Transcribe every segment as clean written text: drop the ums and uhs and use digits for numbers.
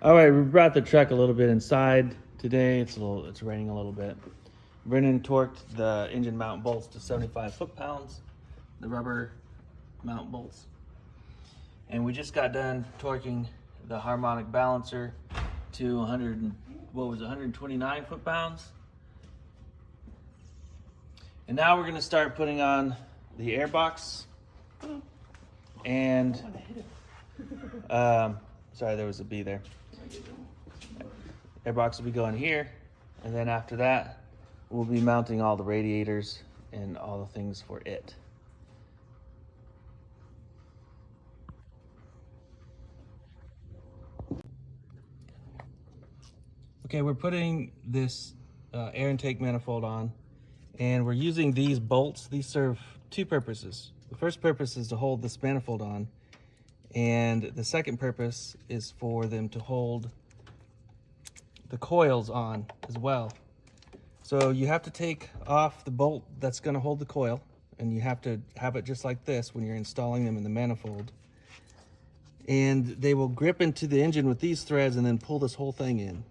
All right, we brought the truck a little bit inside today. It's raining a little bit. Brennan torqued the engine mount bolts to 75 foot-pounds, the rubber mount bolts. And we just got done torquing the harmonic balancer to 129 foot-pounds. And now we're gonna start putting on the airbox. And, sorry, there was a bee there. Airbox will be going here, and then after that, we'll be mounting all the radiators and all the things for it. Okay, we're putting this air intake manifold on, and we're using these bolts. These serve two purposes. The first purpose is to hold this manifold on, and the second purpose is for them to hold the coils on as well. So you have to take off the bolt that's going to hold the coil, and you have to have it just like this when you're installing them in the manifold. And they will grip into the engine with these threads and then pull this whole thing in.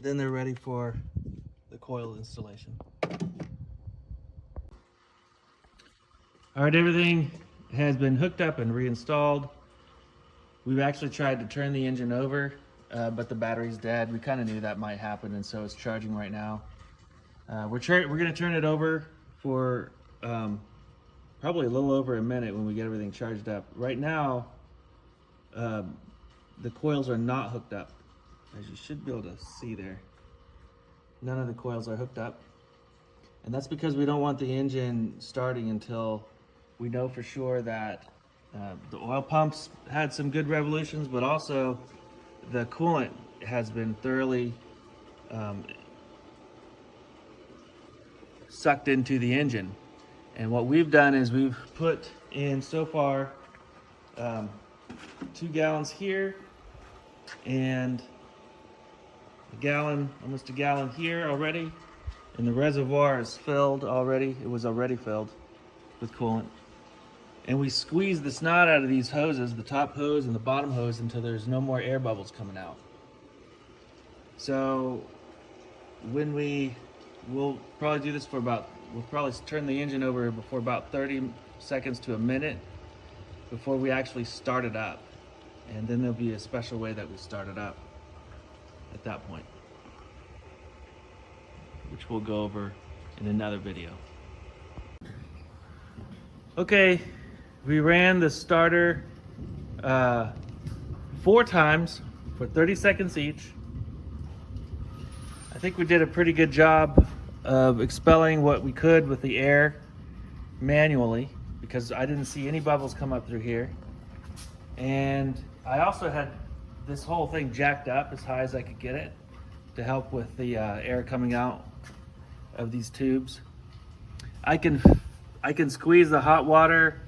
Then they're ready for the coil installation. All right, everything has been hooked up and reinstalled. We've actually tried to turn the engine over, but the battery's dead. We kind of knew that might happen, and so it's charging right now. We're gonna turn it over for probably a little over a minute when we get everything charged up. Right now, the coils are not hooked up. As you should be able to see there, none of the coils are hooked up. And that's because we don't want the engine starting until we know for sure that the oil pumps had some good revolutions, but also the coolant has been thoroughly sucked into the engine. And what we've done is we've put in so far 2 gallons here and almost a gallon here already, and the reservoir is filled already. It was already filled with coolant. And we squeeze the snot out of these hoses, the top hose and the bottom hose, until there's no more air bubbles coming out. So we'll probably do this for we'll probably turn the engine over for about 30 seconds to a minute before we actually start it up. And then there'll be a special way that we start it up at that point, which we'll go over in another video. Okay, we ran the starter 4 times for 30 seconds each. I think we did a pretty good job of expelling what we could with the air manually, because I didn't see any bubbles come up through here. And I also had this whole thing jacked up as high as I could get it to help with the air coming out of these tubes. I can squeeze the hot water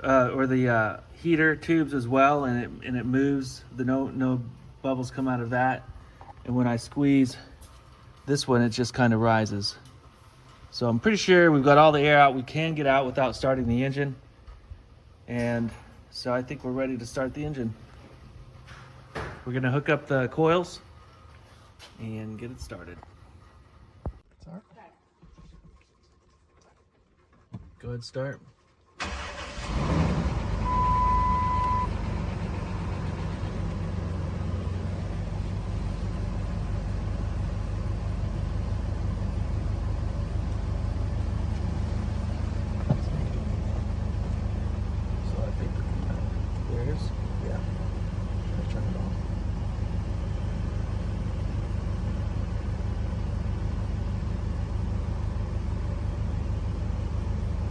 or the heater tubes as well, and it moves. No bubbles come out of that. And when I squeeze this one, it just kind of rises. So I'm pretty sure we've got all the air out we can get out without starting the engine. And so I think we're ready to start the engine. We're gonna hook up the coils and get it started. Start. Go ahead, start. So I think there it is. Yeah. Let's turn it on.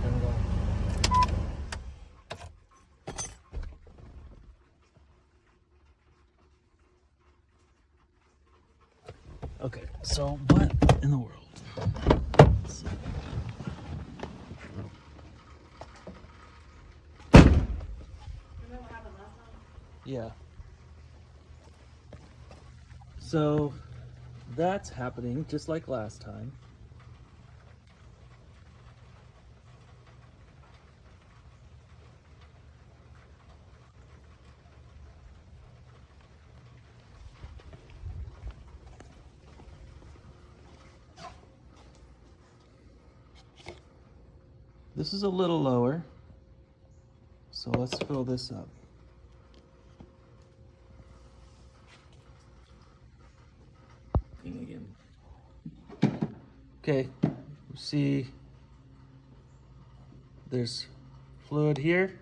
Turn it on. Okay, so what in the world? Let's see. Yeah. So that's happening just like last time. This is a little lower, so let's fill this up. Again. Okay, see there's fluid here.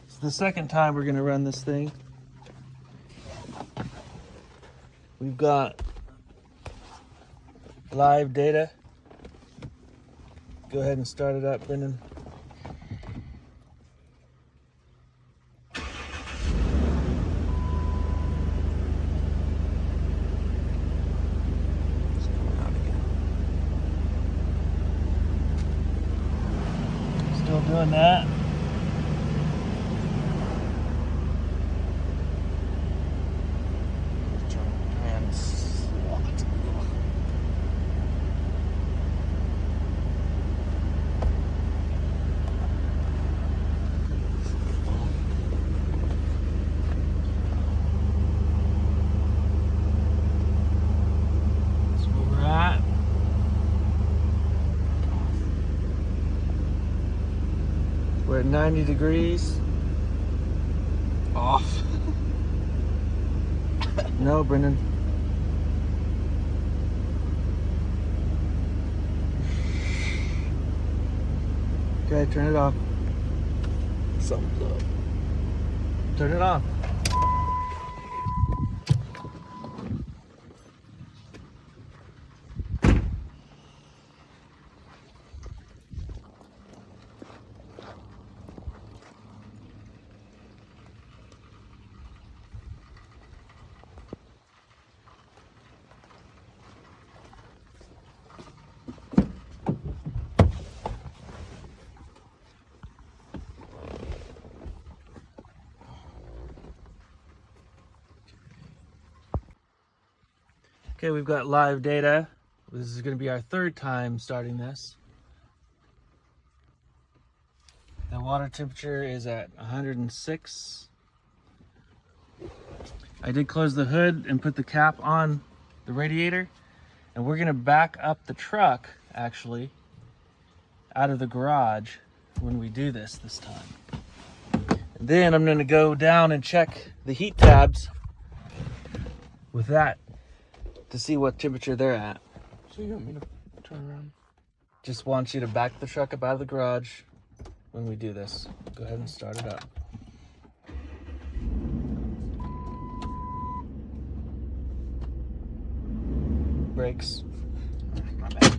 It's the second time we're gonna run this thing. We've got live data. Go ahead and start it up, Brendan. Still doing that. We're at 90 degrees. Off. No, Brendan. Okay, turn it off. Something's up. Turn it on. Okay, we've got live data. This is going to be our third time starting this. The water temperature is at 106. I did close the hood and put the cap on the radiator, and we're going to back up the truck actually out of the garage when we do this time. And then I'm going to go down and check the heat tabs with that to see what temperature they're at. So you want me to turn around? Just want you to back the truck up out of the garage when we do this. Go ahead and start it up. Brakes. My bad.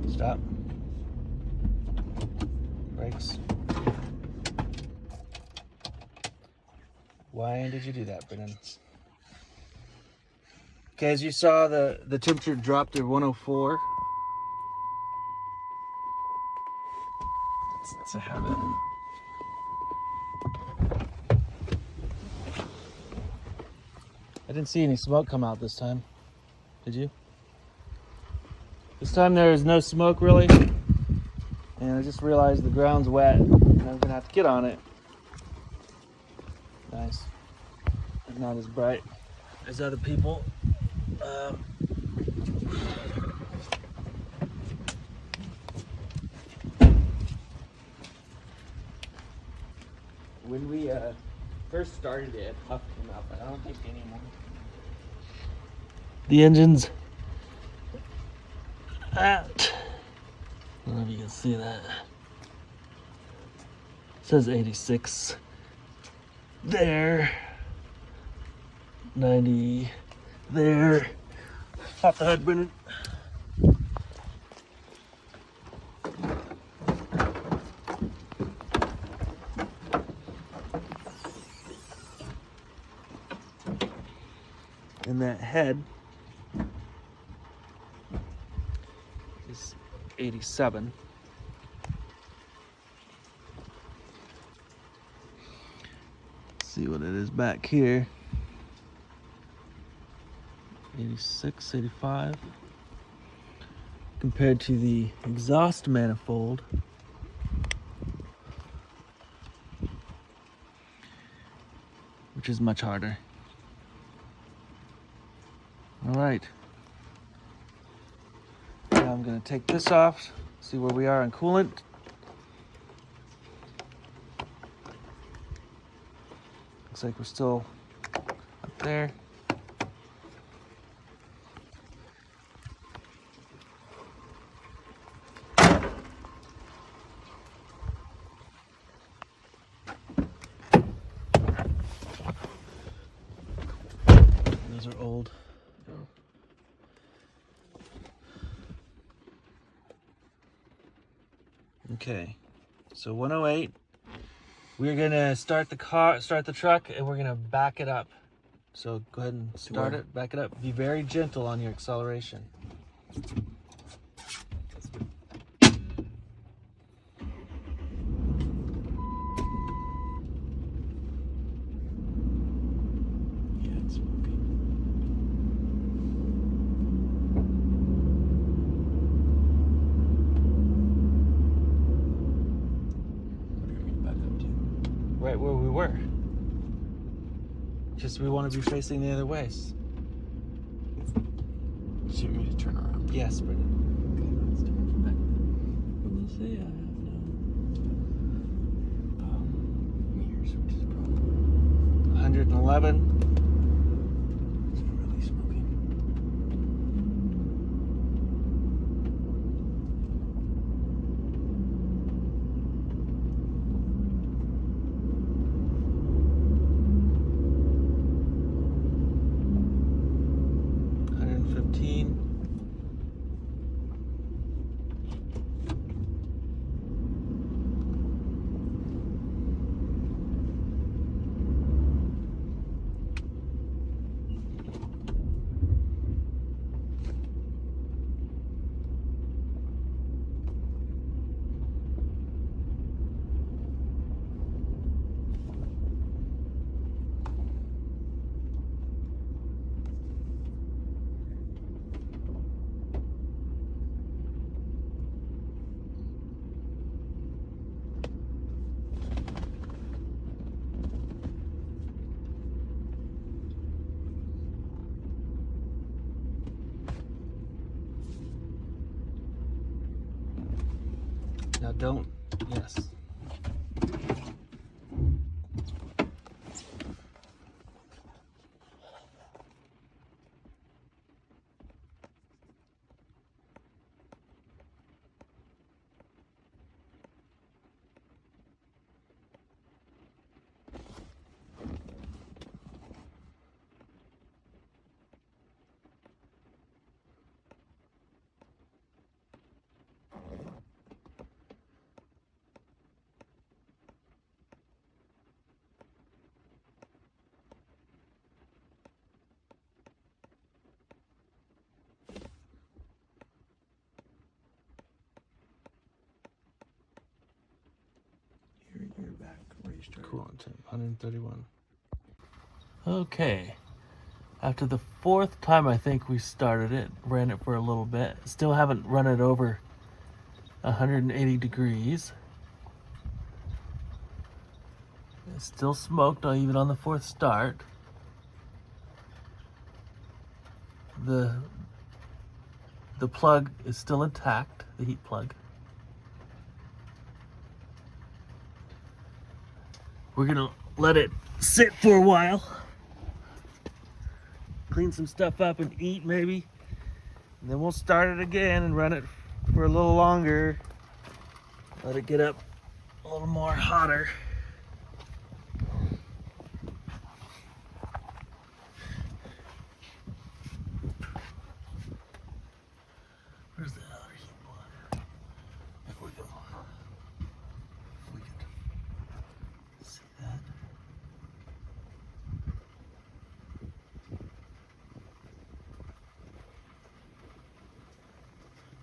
Stop. Brakes. Why did you do that, Brennan? Okay, as you saw, the temperature dropped to 104. It's a habit. I didn't see any smoke come out this time. Did you? This time there is no smoke really. And I just realized the ground's wet and I'm gonna have to get on it. Nice. It's not as bright as other people. When we first started it, puff came out, but I don't think anymore. The engine's at, I don't know if you can see that. It says 86. There. 90. There. Pop the hood, Brennan. And that head is 87. see what it is back here. 86, 85. Compared to the exhaust manifold, which is much harder. All right. Now I'm going to take this off, see where we are on coolant. Looks like we're still up there. Those are old. Okay, so 108. We're gonna start the truck, and we're gonna back it up. So go ahead and start it, back it up. Be very gentle on your acceleration. Yeah, it's smoking. What do you mean back up to? Right where we were. Just we want to be facing the other ways. Do you want me to turn around? Yes, Brendan. Okay, let's turn back. We'll see. I have no mirrors, which is a problem. 111. It's really smoking. Now don't. Yes. You're back where you started. Coolant temp, 131. Okay. After the fourth time I think we started it, ran it for a little bit. Still haven't run it over 180 degrees. It's still smoked even on the fourth start. The plug is still intact, the heat plug. We're gonna let it sit for a while. Clean some stuff up and eat maybe. And then we'll start it again and run it for a little longer. Let it get up a little more hotter. Where's the other heat plug? There we go. We can see that.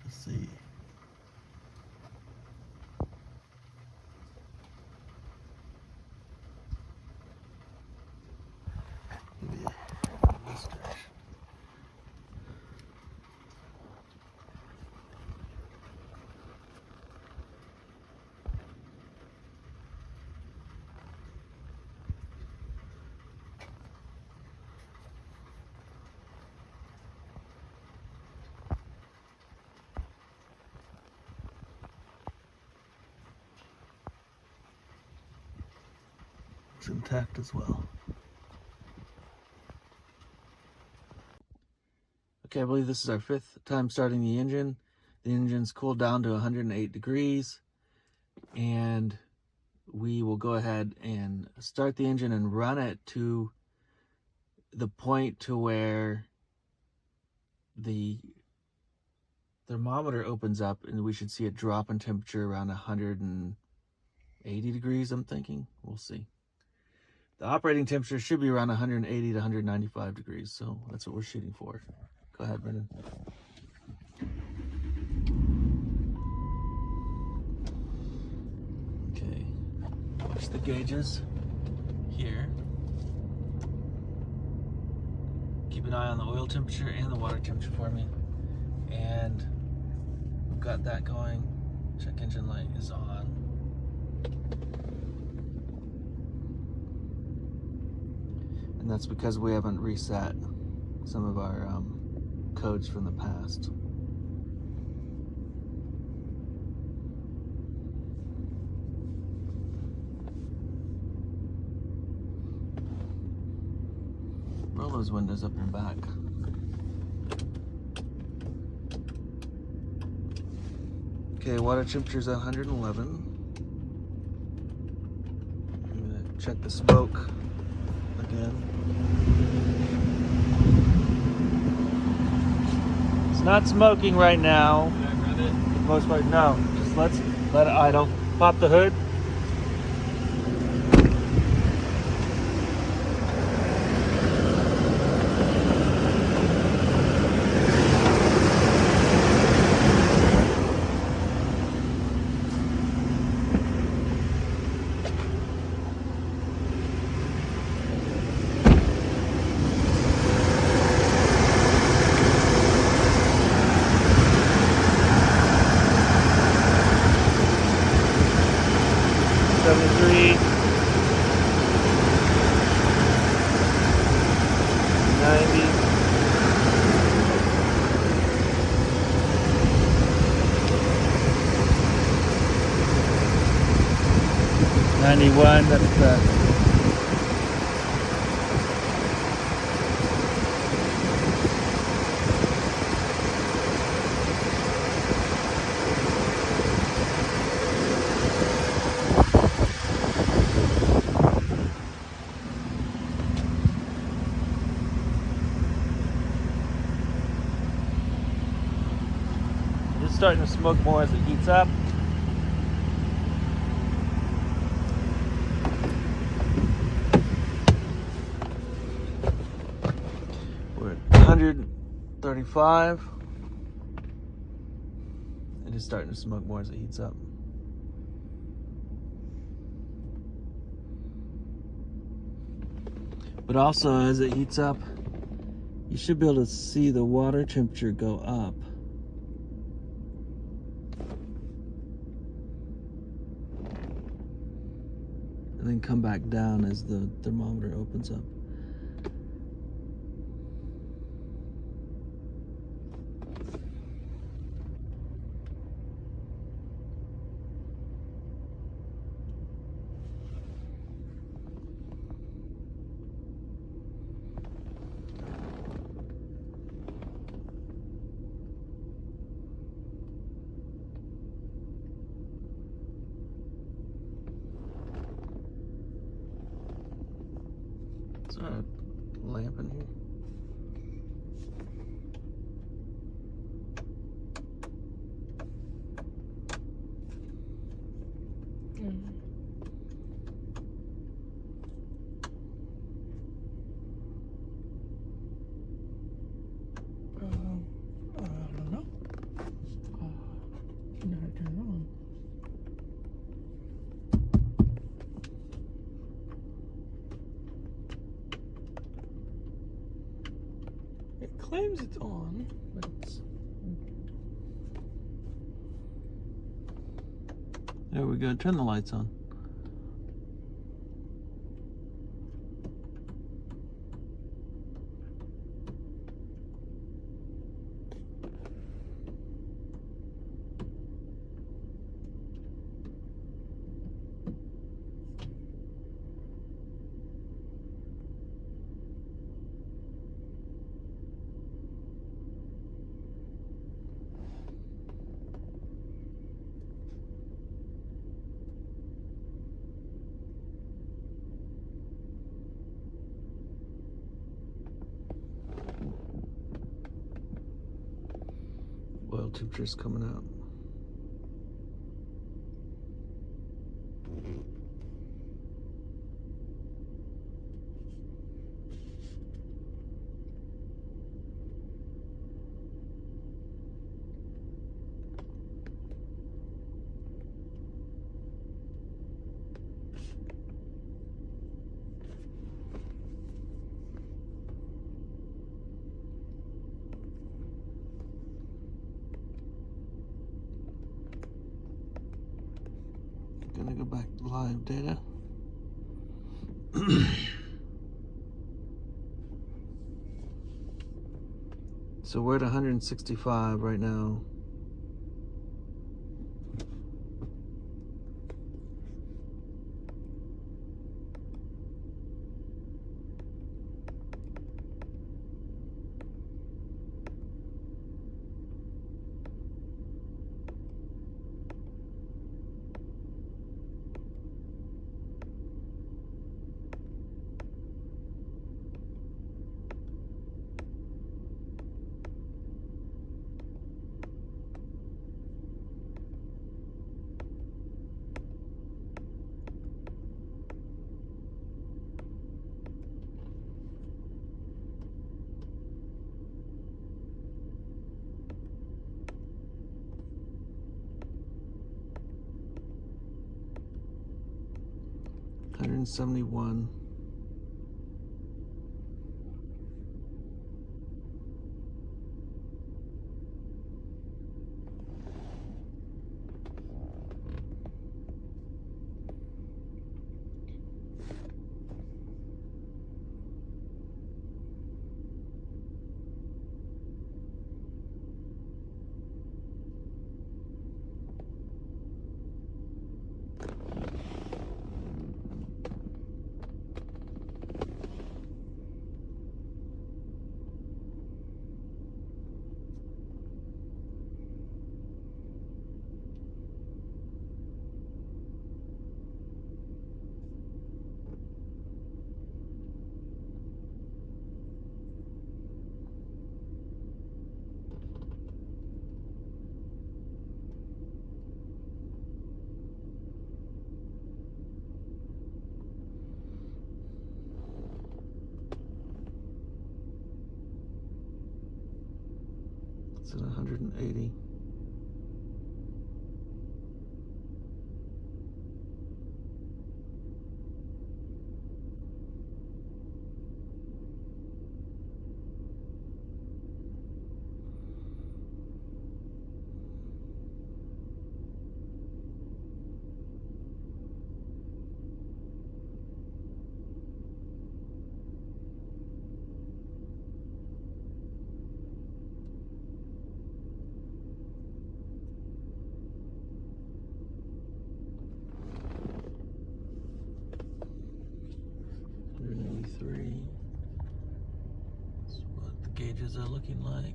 Let's see. looks intact as well. Okay, I believe this is our 5th time starting the engine. The engine's cooled down to 108 degrees, and we will go ahead and start the engine and run it to the point to where the thermometer opens up, and we should see a drop in temperature around 180 degrees, I'm thinking. We'll see. The operating temperature should be around 180 to 195 degrees, so that's what we're shooting for. Go ahead, Brendan. Okay, watch the gauges here. Keep an eye on the oil temperature and the water temperature for me. And we've got that going. Check engine light is on. And that's because we haven't reset some of our codes from the past. Roll those windows up and back. Okay, water temperature's at 111. I'm gonna check the smoke again. It's not smoking right now. Did I run it? For the most part, no. Just let it idle. Pop the hood. That's the it's starting to smoke more as it heats up. We're at 135. It is starting to smoke more as it heats up. But also, as it heats up, you should be able to see the water temperature go up. And then come back down as the thermometer opens up. Is there a lamp in here? I don't know. Never turn it on. It claims it's on, but it's... There we go. Turn the lights on. Oil temperature's coming out. Gonna go back to live data. So we're at 165 right now. $171. It's at 180. That's what the gauges are looking like.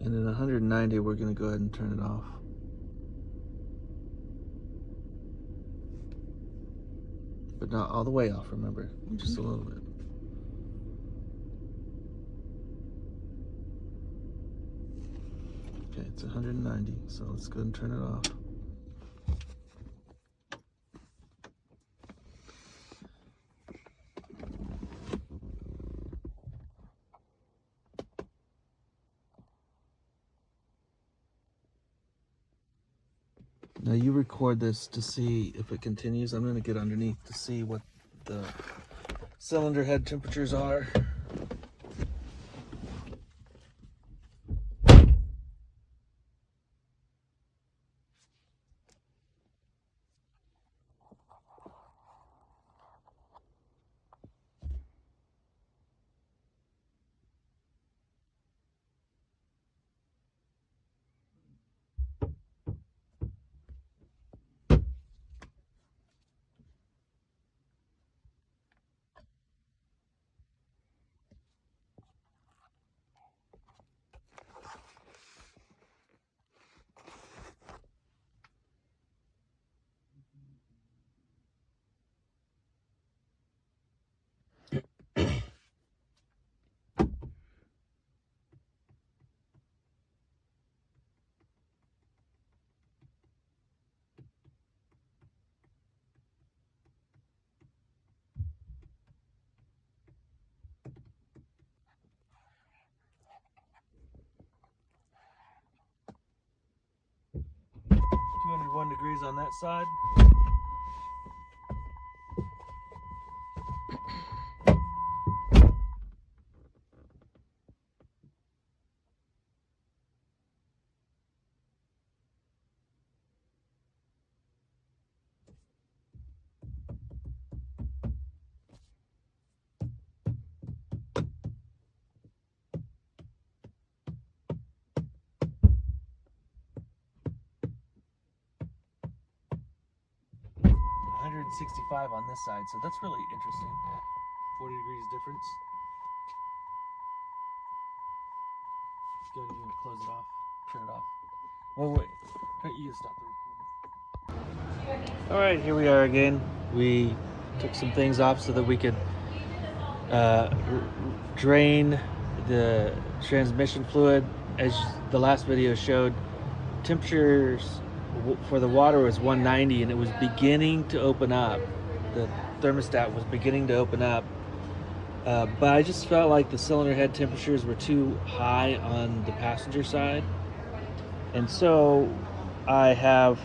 And at 190, we're going to go ahead and turn it off. But not all the way off, remember? Just a little bit. Okay, it's 190, so let's go ahead and turn it off. Now you record this to see if it continues. I'm going to get underneath to see what the cylinder head temperatures are. degrees on that side. 165 on this side, so that's really interesting. 40 degrees difference. Let's go ahead and close it off, turn it off. Oh wait, you can stop the recording. All right, here we are again. We took some things off so that we could drain the transmission fluid. As the last video showed, temperatures for the water was 190 and it was beginning to open up. The thermostat was beginning to open up, but I just felt like the cylinder head temperatures were too high on the passenger side, and so I have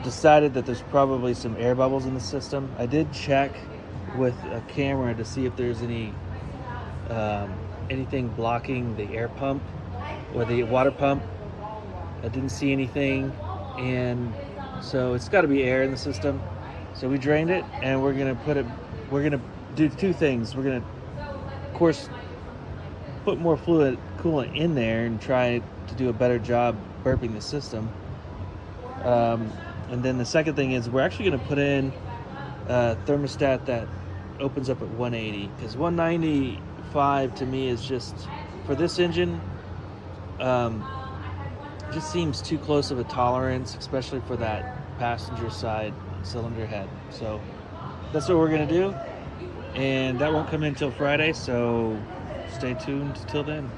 decided that there's probably some air bubbles in the system. I did check with a camera to see if there's anything blocking the air pump or the water pump. I didn't see anything, and so it's got to be air in the system. So we drained it, and we're gonna do two things. We're gonna, of course, put more coolant in there and try to do a better job burping the system. And then the second thing is we're actually gonna put in a thermostat that opens up at 180, because 195 to me is just, for this engine, just seems too close of a tolerance, especially for that passenger side cylinder head. So that's what we're gonna do, and that won't come in until Friday, so stay tuned till then.